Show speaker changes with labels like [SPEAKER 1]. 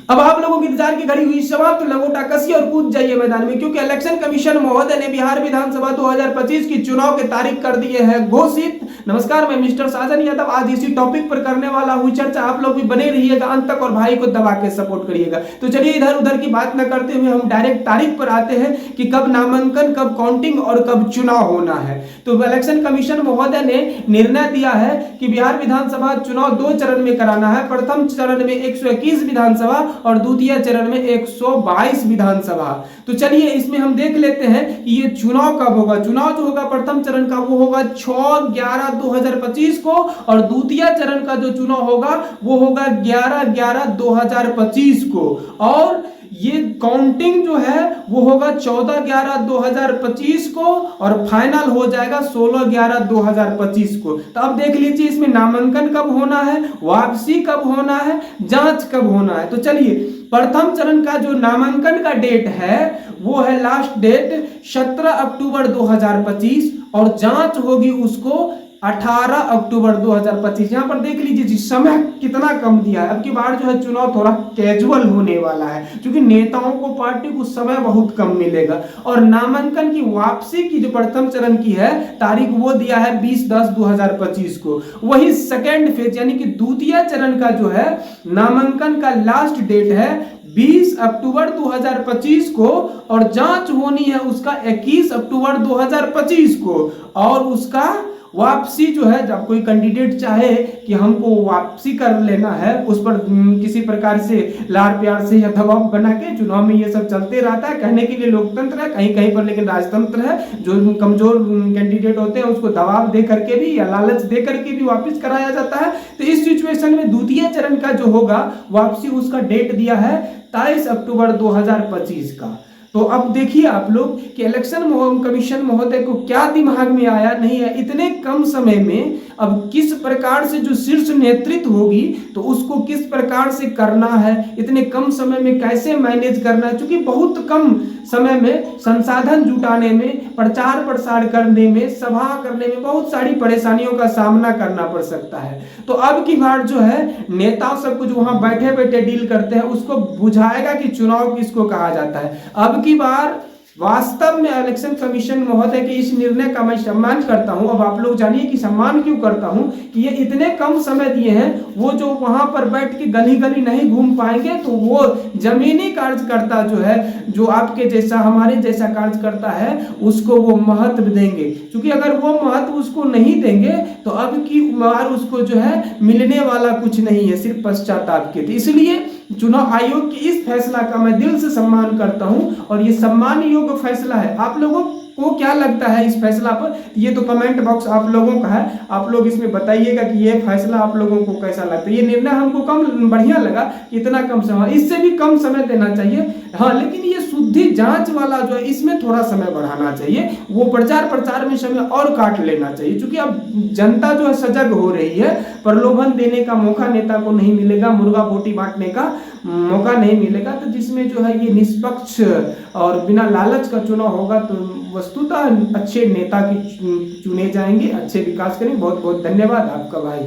[SPEAKER 1] अब आप लोगों की इंतजार की घड़ी हुई समाप्त, लंगोटा कसी और कूद जाइए मैदान में, क्योंकि इलेक्शन कमीशन महोदय ने बिहार विधानसभा 2025 की चुनाव के तारीख कर दिए हैं घोषित। नमस्कार, मैं मिस्टर साजन यादव आज इसी टॉपिक पर करने वाला हूं चर्चा। आप लोग भी बने रहिएगा अंत तक और भाई को दबा के सपोर्ट करिएगा। तो चलिए इधर उधर की बात न करते हुए हम डायरेक्ट तारीख पर आते हैं कि कब नामांकन, कब काउंटिंग और कब चुनाव होना है। तो इलेक्शन कमीशन महोदय ने निर्णय दिया है कि बिहार विधानसभा चुनाव 2 चरण में कराना है। प्रथम चरण में 121 विधानसभा और द्वितीय चरण में 122 विधानसभा। तो चलिए इसमें हम देख लेते हैं कि ये चुनाव कब होगा। चुनाव जो होगा प्रथम चरण का वो होगा 6/11/2025 को, और द्वितीय चरण का जो चुनाव होगा वो होगा 11/11/2025 को, और ये काउंटिंग जो है वो होगा 14/11/2025 को, और फाइनल हो जाएगा 16/11/2025 को। तो अब देख लीजिए इसमें नामांकन कब होना है, वापसी कब होना है, जांच कब होना है। तो चलिए प्रथम चरण का जो नामांकन का डेट है वो है लास्ट डेट 17 अक्टूबर 2025, और जांच होगी उसको 18 अक्टूबर 2025। यहां पर देख लीजिए जी समय कितना कम दिया है। अब की बार जो है चुनाव थोड़ा कैजुअल होने वाला है, क्योंकि नेताओं को पार्टी को समय बहुत कम मिलेगा। और नामांकन की वापसी की जो प्रथम चरण की है तारीख वो दिया है 20/10/2025 को। वही सेकेंड फेज यानी कि द्वितीय चरण का जो है नामांकन का लास्ट डेट है 20 अक्टूबर 2025 को, और जांच होनी है उसका 21 अक्टूबर 2025 को। और उसका वापसी जो है, जब कोई कैंडिडेट चाहे कि हमको वापसी कर लेना है, उस पर किसी प्रकार से लाड़ प्यार से या दबाव बना के, चुनाव में ये सब चलते रहता है, कहने के लिए लोकतंत्र है, कहीं कहीं पर लेकिन राजतंत्र है। जो कमजोर कैंडिडेट होते हैं उसको दबाव दे करके भी या लालच दे करके भी वापस कराया जाता है। तो इस सिचुएशन में द्वितीय चरण का जो होगा वापसी, उसका डेट दिया है 23 अक्टूबर 2025 का। तो अब देखिए आप लोग कि इलेक्शन कमीशन महोदय को क्या दिमाग में आया नहीं है, इतने कम समय में अब किस प्रकार से जो शीर्ष नेतृत्व होगी तो उसको किस प्रकार से करना है, इतने कम समय में कैसे मैनेज करना है। क्योंकि बहुत कम समय में संसाधन जुटाने में, प्रचार प्रसार करने में, सभा करने में बहुत सारी परेशानियों का सामना करना पड़ सकता है। तो अब की बार जो है नेता सब कुछ वहां बैठे बैठे डील करते हैं, उसको बुझाएगा कि चुनाव किसको कहा जाता है। अब की बार वास्तव में इलेक्शन कमीशन महोदय के इस निर्णय का मैं सम्मान करता हूं। अब आप लोग जानिए कि सम्मान क्यों करता हूं कि ये इतने कम समय दिए हैं। वो जो वहां पर बैठ के गली गली नहीं घूम पाएंगे, तो वो जमीनी कार्यकर्ता जो है, जो आपके जैसा हमारे जैसा कार्यकर्ता है, उसको वो महत्व देंगे। क्योंकि अगर वो महत्व उसको नहीं देंगे तो अब की बार उसको जो है मिलने वाला कुछ नहीं है, सिर्फ पश्चाताप के। तो इसलिए चुनाव आयोग के इस फैसला का मैं दिल से सम्मान करता हूं, और ये सम्मान योग्य फैसला है। आप लोगों को क्या लगता है इस फैसला पर, ये तो कमेंट बॉक्स आप लोगों का है, आप लोग इसमें बताइएगा कि ये फैसला आप लोगों को कैसा लगता है। ये निर्णय हमको कम बढ़िया लगा, इतना कम समय, इससे भी कम समय देना चाहिए। हाँ, लेकिन ये शुद्धि जांच वाला जो है इसमें थोड़ा समय बढ़ाना चाहिए, वो प्रचार में समय और काट लेना चाहिए। क्योंकि अब जनता जो है सजग हो रही है, प्रलोभन देने का मौका नेता को नहीं मिलेगा, मुर्गा बोटी बांटने का मौका नहीं मिलेगा। तो जिसमें जो है ये निष्पक्ष और बिना लालच का चुनाव होगा, तो वस्तुतः अच्छे नेता की चुने जाएंगे, अच्छे विकास करेंगे। बहुत बहुत धन्यवाद आपका भाई।